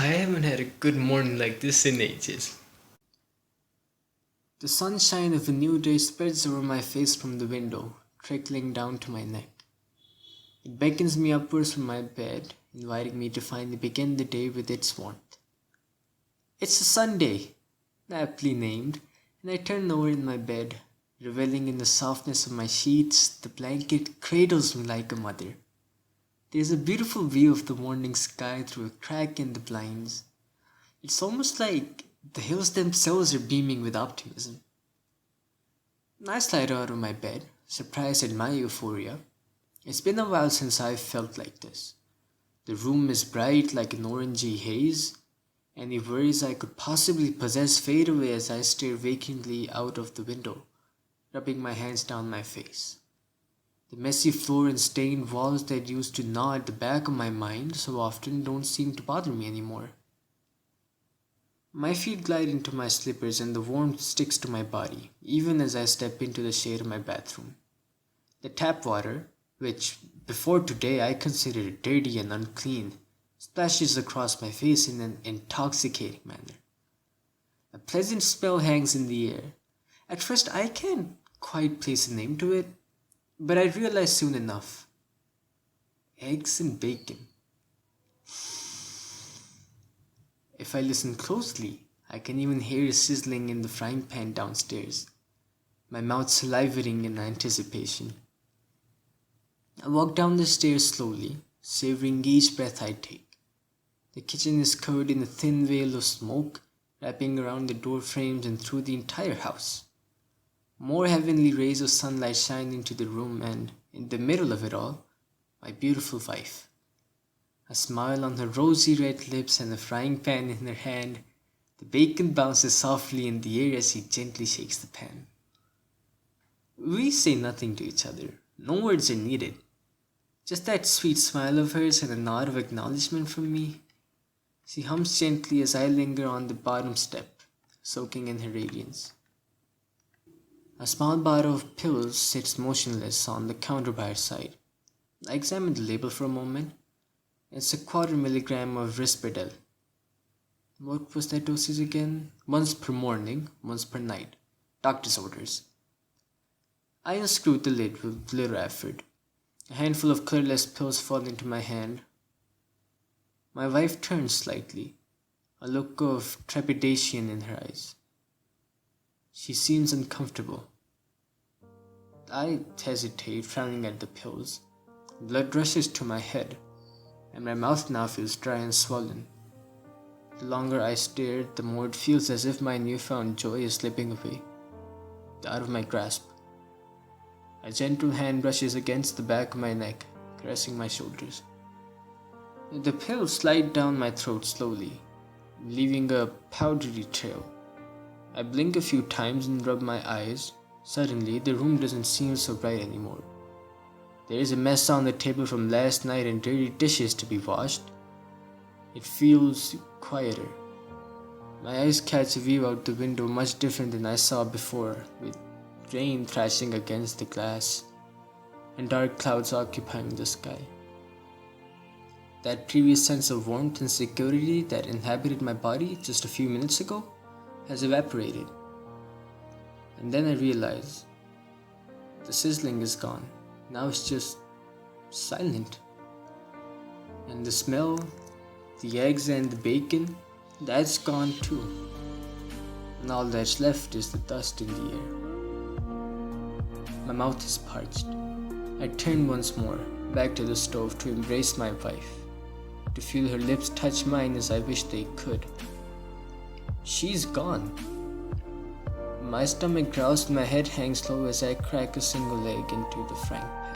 I haven't had a good morning like this in ages. The sunshine of a new day spreads over my face from the window, trickling down to my neck. It beckons me upwards from my bed, inviting me to finally begin the day with its warmth. It's a Sunday, aptly named, and I turn over in my bed, reveling in the softness of my sheets. The blanket cradles me like a mother. There's a beautiful view of the morning sky through a crack in the blinds. It's almost like the hills themselves are beaming with optimism. I slide out of my bed, surprised at my euphoria. It's been a while since I've felt like this. The room is bright like an orangey haze. Any worries I could possibly possess fade away as I stare vacantly out of the window, rubbing my hands down my face. The messy floor and stained walls that used to gnaw at the back of my mind so often don't seem to bother me anymore. My feet glide into my slippers and the warmth sticks to my body, even as I step into the shade of my bathroom. The tap water, which before today I considered dirty and unclean, splashes across my face in an intoxicating manner. A pleasant smell hangs in the air. At first I can't quite place a name to it, but I realize soon enough. Eggs and bacon. If I listen closely, I can even hear it sizzling in the frying pan downstairs, my mouth salivating in anticipation. I walk down the stairs slowly, savoring each breath I take. The kitchen is covered in a thin veil of smoke, wrapping around the door frames and through the entire house. More heavenly rays of sunlight shine into the room, and in the middle of it all, my beautiful wife. A smile on her rosy red lips and a frying pan in her hand, the bacon bounces softly in the air as she gently shakes the pan. We say nothing to each other. No words are needed. Just that sweet smile of hers and a nod of acknowledgement from me. She hums gently as I linger on the bottom step, soaking in her radiance. A small bottle of pills sits motionless on the counter by her side. I examine the label for a moment. It's a 1/4 milligram of Risperdal. What was that dosage again? Once per morning, once per night. Doctor's orders. I unscrew the lid with little effort. A handful of colorless pills fall into my hand. My wife turns slightly, a look of trepidation in her eyes. She seems uncomfortable. I hesitate, frowning at the pills. Blood rushes to my head, and my mouth now feels dry and swollen. The longer I stare, the more it feels as if my newfound joy is slipping away, out of my grasp. A gentle hand brushes against the back of my neck, caressing my shoulders. The pills slide down my throat slowly, leaving a powdery trail. I blink a few times and rub my eyes. Suddenly, the room doesn't seem so bright anymore. There is a mess on the table from last night and dirty dishes to be washed. It feels quieter. My eyes catch a view out the window much different than I saw before, with rain thrashing against the glass and dark clouds occupying the sky. That previous sense of warmth and security that inhabited my body just a few minutes ago has evaporated. And then I realize the sizzling is gone. Now it's just silent. And the smell, the eggs and the bacon, that's gone too. And all that's left is the dust in the air. My mouth is parched. I turn once more, back to the stove to embrace my wife, to feel her lips touch mine as I wish they could. She's gone. My stomach growls and my head hangs low as I crack a single egg into the frying pan.